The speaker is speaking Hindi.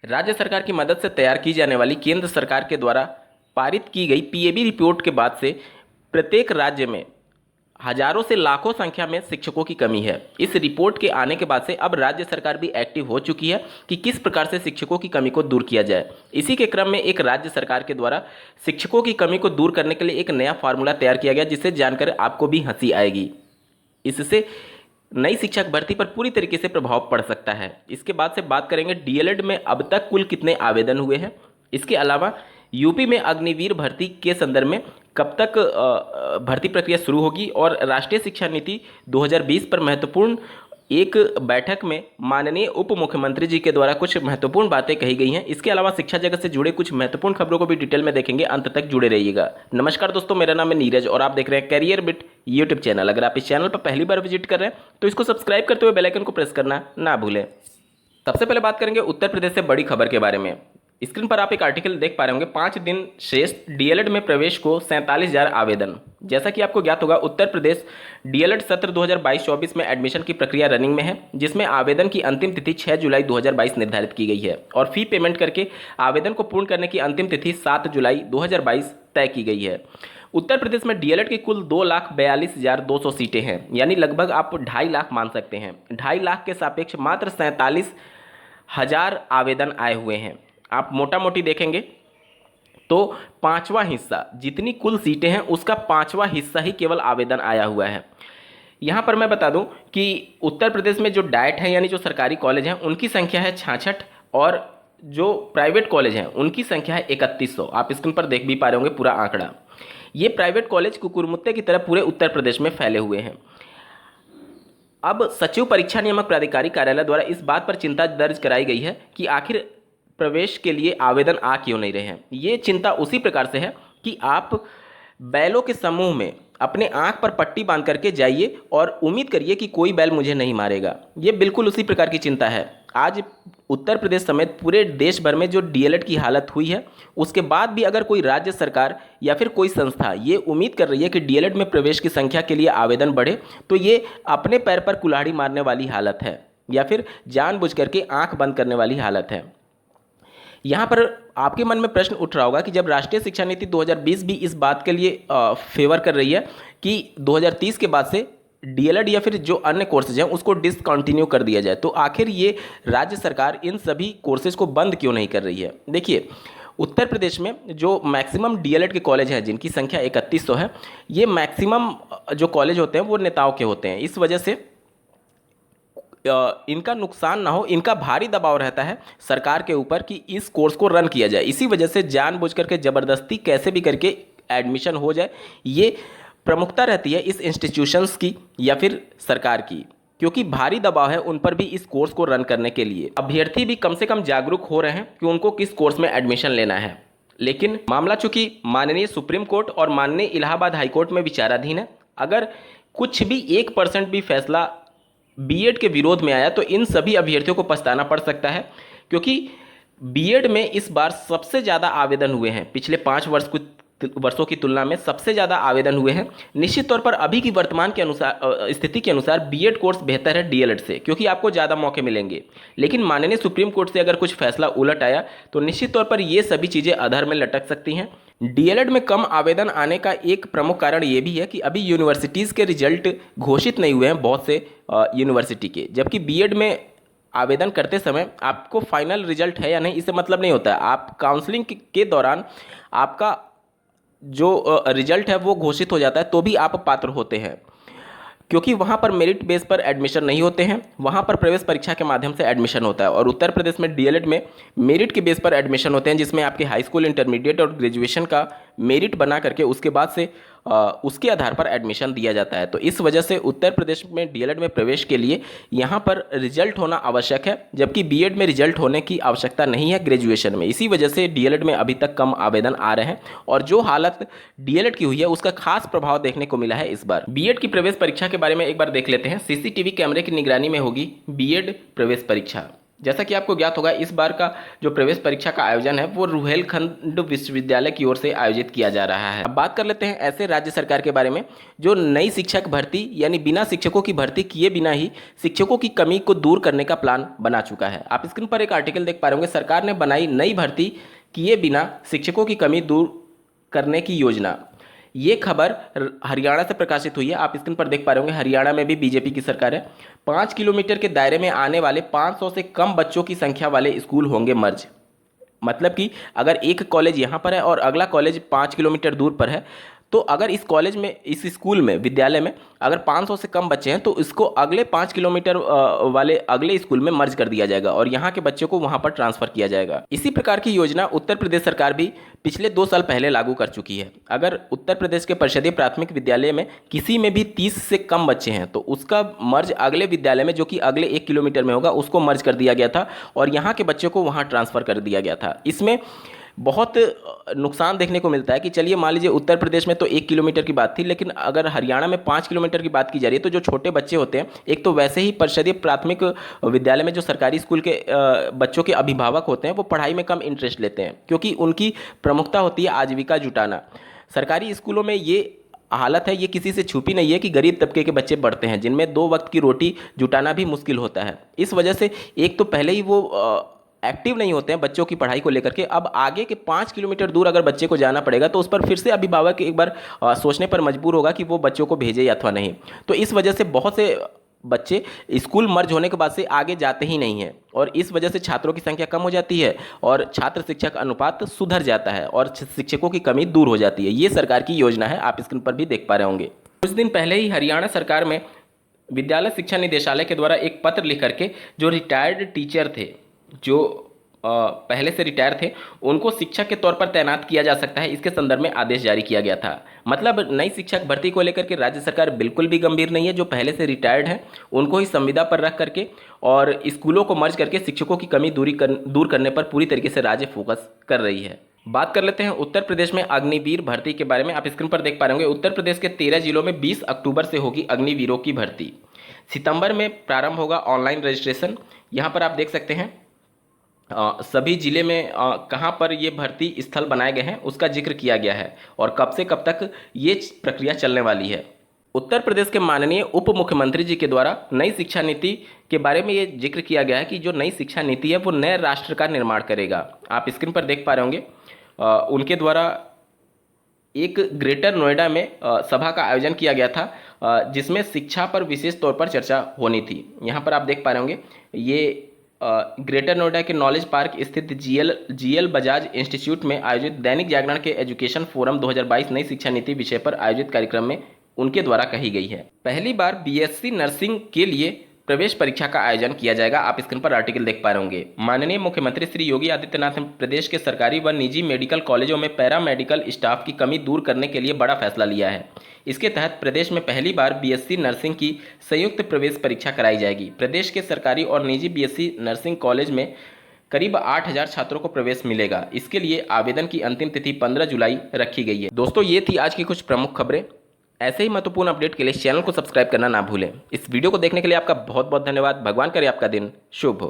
राज्य सरकार की मदद से तैयार की जाने वाली केंद्र सरकार के द्वारा पारित की गई पीएबी रिपोर्ट के बाद से प्रत्येक राज्य में हजारों से लाखों संख्या में शिक्षकों की कमी है। इस रिपोर्ट के आने के बाद से अब राज्य सरकार भी एक्टिव हो चुकी है कि किस प्रकार से शिक्षकों की कमी को दूर किया जाए। इसी के क्रम में एक राज्य सरकार के द्वारा शिक्षकों की कमी को दूर करने के लिए एक नया फार्मूला तैयार किया गया, जिसे जानकर आपको भी हंसी आएगी। इससे नई शिक्षक भर्ती पर पूरी तरीके से प्रभाव पड़ सकता है। इसके बाद से बात करेंगे डीएलएड में अब तक कुल कितने आवेदन हुए हैं। इसके अलावा यूपी में अग्निवीर भर्ती के संदर्भ में कब तक भर्ती प्रक्रिया शुरू होगी और राष्ट्रीय शिक्षा नीति 2020 पर महत्वपूर्ण एक बैठक में माननीय उप मुख्यमंत्री जी के द्वारा कुछ महत्वपूर्ण बातें कही गई हैं। इसके अलावा शिक्षा जगत से जुड़े कुछ महत्वपूर्ण खबरों को भी डिटेल में देखेंगे। अंत तक जुड़े रहिएगा। नमस्कार दोस्तों, मेरा नाम है नीरज और आप देख रहे हैं करियर बिट यूट्यूब चैनल। अगर आप इस चैनल पर पहली बार विजिट कर रहे हैं तो इसको सब्सक्राइब करते हुए बेल आइकन को प्रेस करना ना भूलें। सबसे पहले बात करेंगे उत्तर प्रदेश से बड़ी खबर के बारे में। स्क्रीन पर आप एक आर्टिकल देख पा रहे होंगे, 5 दिन शेष डीएलएड में प्रवेश को 47,000 आवेदन। जैसा कि आपको ज्ञात होगा, उत्तर प्रदेश डीएलएड सत्र 2022-24 में एडमिशन की प्रक्रिया रनिंग में है, जिसमें आवेदन की अंतिम तिथि 6 जुलाई 2022 निर्धारित की गई है और फी पेमेंट करके आवेदन को पूर्ण करने की अंतिम तिथि 7 जुलाई 2022 तय की गई है। उत्तर प्रदेश में डीएलएड की कुल 2,42,200 सीटें हैं, यानी लगभग आप 2.5 लाख मान सकते हैं। 2.5 लाख के सापेक्ष मात्र 47,000 आवेदन आए हुए हैं। आप मोटा मोटी देखेंगे तो 5वां हिस्सा, जितनी कुल सीटें हैं उसका 5वां हिस्सा ही केवल आवेदन आया हुआ है। यहाँ पर मैं बता दूं कि उत्तर प्रदेश में जो डाइट है यानी जो सरकारी कॉलेज हैं उनकी संख्या है 66 और जो प्राइवेट कॉलेज हैं उनकी संख्या है 3100। आप स्क्रीन पर देख भी पा रहे होंगे पूरा आंकड़ा। ये प्राइवेट कॉलेज कुकुरमुत्ते की तरह पूरे उत्तर प्रदेश में फैले हुए हैं। अब सचिव परीक्षा नियामक प्राधिकारी कार्यालय द्वारा इस बात पर चिंता दर्ज कराई गई है कि आखिर प्रवेश के लिए आवेदन आ क्यों नहीं रहे हैं। ये चिंता उसी प्रकार से है कि आप बैलों के समूह में अपने आंख पर पट्टी बांध करके जाइए और उम्मीद करिए कि कोई बैल मुझे नहीं मारेगा। ये बिल्कुल उसी प्रकार की चिंता है। आज उत्तर प्रदेश समेत पूरे देश भर में जो डीएलएड की हालत हुई है, उसके बाद भी अगर कोई राज्य सरकार या फिर कोई संस्था ये उम्मीद कर रही है कि डीएलएड में प्रवेश की संख्या के लिए आवेदन बढ़े, तो ये अपने पैर पर कुल्हाड़ी मारने वाली हालत है या फिर जानबूझ करके आंख बंद करने वाली हालत है। यहाँ पर आपके मन में प्रश्न उठ रहा होगा कि जब राष्ट्रीय शिक्षा नीति 2020 भी इस बात के लिए फेवर कर रही है कि 2030 के बाद से डीएलएड या फिर जो अन्य कोर्सेज हैं उसको डिसकंटिन्यू कर दिया जाए, तो आखिर ये राज्य सरकार इन सभी कोर्सेज को बंद क्यों नहीं कर रही है। देखिए, उत्तर प्रदेश में जो मैक्सिमम डीएलएड के कॉलेज हैं जिनकी संख्या 3100 है, ये मैक्सिमम जो कॉलेज होते हैं वो नेताओं के होते हैं। इस वजह से इनका नुकसान ना हो, इनका भारी दबाव रहता है सरकार के ऊपर कि इस कोर्स को रन किया जाए। इसी वजह से जानबूझ करके ज़बरदस्ती कैसे भी करके एडमिशन हो जाए, ये प्रमुखता रहती है इस इंस्टीट्यूशंस की या फिर सरकार की, क्योंकि भारी दबाव है उन पर भी इस कोर्स को रन करने के लिए। अभ्यर्थी भी कम से कम जागरूक हो रहे हैं कि उनको किस कोर्स में एडमिशन लेना है। लेकिन मामला चूंकि माननीय सुप्रीम कोर्ट और माननीय इलाहाबाद हाईकोर्ट में विचाराधीन है, अगर कुछ भी 1% भी फैसला बीएड के विरोध में आया तो इन सभी अभ्यर्थियों को पछताना पड़ सकता है, क्योंकि बीएड में इस बार सबसे ज़्यादा आवेदन हुए हैं। पिछले 5 वर्षों की तुलना में सबसे ज़्यादा आवेदन हुए हैं। निश्चित तौर पर अभी की वर्तमान के अनुसार स्थिति के अनुसार बीएड कोर्स बेहतर है डीएलएड से, क्योंकि आपको ज़्यादा मौके मिलेंगे। लेकिन माननीय सुप्रीम कोर्ट से अगर कुछ फैसला उलट आया तो निश्चित तौर पर ये सभी चीज़ें अधर में लटक सकती हैं। डीएलएड में कम आवेदन आने का एक प्रमुख कारण ये भी है कि अभी यूनिवर्सिटीज़ के रिजल्ट घोषित नहीं हुए हैं बहुत से यूनिवर्सिटी के, जबकि बीएड में आवेदन करते समय आपको फाइनल रिजल्ट है या नहीं इससे मतलब नहीं होता है। आप काउंसलिंग के दौरान आपका जो रिजल्ट है वो घोषित हो जाता है तो भी आप पात्र होते हैं, क्योंकि वहाँ पर मेरिट बेस पर एडमिशन नहीं होते हैं, वहाँ पर प्रवेश परीक्षा के माध्यम से एडमिशन होता है। और उत्तर प्रदेश में डीएलएड में मेरिट के बेस पर एडमिशन होते हैं, जिसमें आपके हाई स्कूल, इंटरमीडिएट और ग्रेजुएशन का मेरिट बना करके उसके बाद से उसके आधार पर एडमिशन दिया जाता है। तो इस वजह से उत्तर प्रदेश में डीएलएड में प्रवेश के लिए यहाँ पर रिजल्ट होना आवश्यक है, जबकि बीएड में रिजल्ट होने की आवश्यकता नहीं है ग्रेजुएशन में। इसी वजह से डीएलएड में अभी तक कम आवेदन आ रहे हैं और जो हालत डीएलएड की हुई है उसका खास प्रभाव देखने को मिला है इस बार। बीएड की प्रवेश परीक्षा के बारे में एक बार देख लेते हैं। सीसीटीवी कैमरे की निगरानी में होगी बीएड प्रवेश परीक्षा। जैसा कि आपको ज्ञात होगा, इस बार का जो प्रवेश परीक्षा का आयोजन है वो रुहेलखंड विश्वविद्यालय की ओर से आयोजित किया जा रहा है। अब बात कर लेते हैं ऐसे राज्य सरकार के बारे में जो नई शिक्षक भर्ती यानी बिना शिक्षकों की भर्ती किए बिना ही शिक्षकों की कमी को दूर करने का प्लान बना चुका है। आप स्क्रीन पर एक आर्टिकल देख पा रहे होंगे, सरकार ने बनाई नई भर्ती किए बिना शिक्षकों की कमी दूर करने की योजना। ये खबर हरियाणा से प्रकाशित हुई है। आप स्क्रीन पर देख पा रहे होंगे, हरियाणा में भी बीजेपी की सरकार है। 5 किलोमीटर के दायरे में आने वाले 500 से कम बच्चों की संख्या वाले स्कूल होंगे मर्ज। मतलब कि अगर एक कॉलेज यहाँ पर है और अगला कॉलेज 5 किलोमीटर दूर पर है, तो अगर इस कॉलेज में, इस स्कूल में, विद्यालय में अगर 500 से कम बच्चे हैं तो इसको अगले 5 किलोमीटर वाले अगले स्कूल में मर्ज कर दिया जाएगा और यहाँ के बच्चों को वहाँ पर ट्रांसफ़र किया जाएगा। इसी प्रकार की योजना उत्तर प्रदेश सरकार भी पिछले 2 साल पहले लागू कर चुकी है। अगर उत्तर प्रदेश के परिषदीय प्राथमिक विद्यालय में किसी में भी 30 से कम बच्चे हैं तो उसका मर्ज अगले विद्यालय में, जो कि अगले 1 किलोमीटर में होगा, उसको मर्ज कर दिया गया था और यहाँ के बच्चों को वहाँ ट्रांसफ़र कर दिया गया था। इसमें बहुत नुकसान देखने को मिलता है कि चलिए मान लीजिए उत्तर प्रदेश में तो 1 किलोमीटर की बात थी, लेकिन अगर हरियाणा में 5 किलोमीटर की बात की जा रही है तो जो छोटे बच्चे होते हैं, एक तो वैसे ही परिषदीय प्राथमिक विद्यालय में जो सरकारी स्कूल के बच्चों के अभिभावक होते हैं वो पढ़ाई में कम इंटरेस्ट लेते हैं क्योंकि उनकी प्रमुखता होती है आजीविका जुटाना। सरकारी स्कूलों में ये हालत है, ये किसी से छुपी नहीं है कि गरीब तबके के बच्चे पढ़ते हैं जिनमें 2 वक्त की रोटी जुटाना भी मुश्किल होता है। इस वजह से एक तो पहले ही वो एक्टिव नहीं होते हैं बच्चों की पढ़ाई को लेकर के, अब आगे के 5 किलोमीटर दूर अगर बच्चे को जाना पड़ेगा तो उस पर फिर से अभिभावक एक बार सोचने पर मजबूर होगा कि वो बच्चों को भेजे अथवा नहीं। तो इस वजह से बहुत से बच्चे स्कूल मर्ज होने के बाद से आगे जाते ही नहीं हैं और इस वजह से छात्रों की संख्या कम हो जाती है और छात्र शिक्षक अनुपात सुधर जाता है और शिक्षकों की कमी दूर हो जाती है। ये सरकार की योजना है, आप स्क्रीन पर भी देख पा रहे होंगे। कुछ दिन पहले ही हरियाणा सरकार में विद्यालय शिक्षा निदेशालय के द्वारा एक पत्र लिख करके जो रिटायर्ड टीचर थे, जो पहले से रिटायर थे, उनको शिक्षक के तौर पर तैनात किया जा सकता है, इसके संदर्भ में आदेश जारी किया गया था। मतलब नई शिक्षक भर्ती को लेकर के राज्य सरकार बिल्कुल भी गंभीर नहीं है। जो पहले से रिटायर्ड हैं उनको ही संविदा पर रख करके और स्कूलों को मर्ज करके शिक्षकों की कमी दूर करने पर पूरी तरीके से राज्य फोकस कर रही है। बात कर लेते हैं उत्तर प्रदेश में अग्निवीर भर्ती के बारे में। आप स्क्रीन पर देख पा रहे होंगे, उत्तर प्रदेश के 13 जिलों में 20 अक्टूबर से होगी अग्निवीरों की भर्ती। सितंबर में प्रारंभ होगा ऑनलाइन रजिस्ट्रेशन। यहाँ पर आप देख सकते हैं सभी जिले में कहाँ पर ये भर्ती स्थल बनाए गए हैं उसका जिक्र किया गया है और कब से कब तक ये प्रक्रिया चलने वाली है। उत्तर प्रदेश के माननीय उप मुख्यमंत्री जी के द्वारा नई शिक्षा नीति के बारे में ये जिक्र किया गया है कि जो नई शिक्षा नीति है वो नए राष्ट्र का निर्माण करेगा। आप स्क्रीन पर देख पा रहे होंगे, उनके द्वारा एक ग्रेटर नोएडा में सभा का आयोजन किया गया था जिसमें शिक्षा पर विशेष तौर पर चर्चा होनी थी। यहाँ पर आप देख पा रहे होंगे, ये ग्रेटर नोएडा के नॉलेज पार्क स्थित जीएल बजाज इंस्टीट्यूट में आयोजित दैनिक जागरण के एजुकेशन फोरम 2022 नई शिक्षा नीति विषय पर आयोजित कार्यक्रम में उनके द्वारा कही गई है। पहली बार बीएससी नर्सिंग के लिए प्रवेश परीक्षा का आयोजन किया जाएगा। आप स्क्रीन पर आर्टिकल देख पा रहे होंगे। माननीय मुख्यमंत्री श्री योगी आदित्यनाथ ने प्रदेश के सरकारी व निजी मेडिकल कॉलेजों में पैरा मेडिकल स्टाफ की कमी दूर करने के लिए बड़ा फैसला लिया है। इसके तहत प्रदेश में पहली बार बीएससी नर्सिंग की संयुक्त प्रवेश परीक्षा कराई जाएगी। प्रदेश के सरकारी और निजी बीएससी नर्सिंग कॉलेज में करीब 8000 छात्रों को प्रवेश मिलेगा। इसके लिए आवेदन की अंतिम तिथि 15 जुलाई रखी गई है। दोस्तों, ये थी आज की कुछ प्रमुख खबरें। ऐसे ही महत्वपूर्ण अपडेट के लिए इस चैनल को सब्सक्राइब करना ना भूलें। इस वीडियो को देखने के लिए आपका बहुत बहुत धन्यवाद। भगवान करे आपका दिन शुभ हो।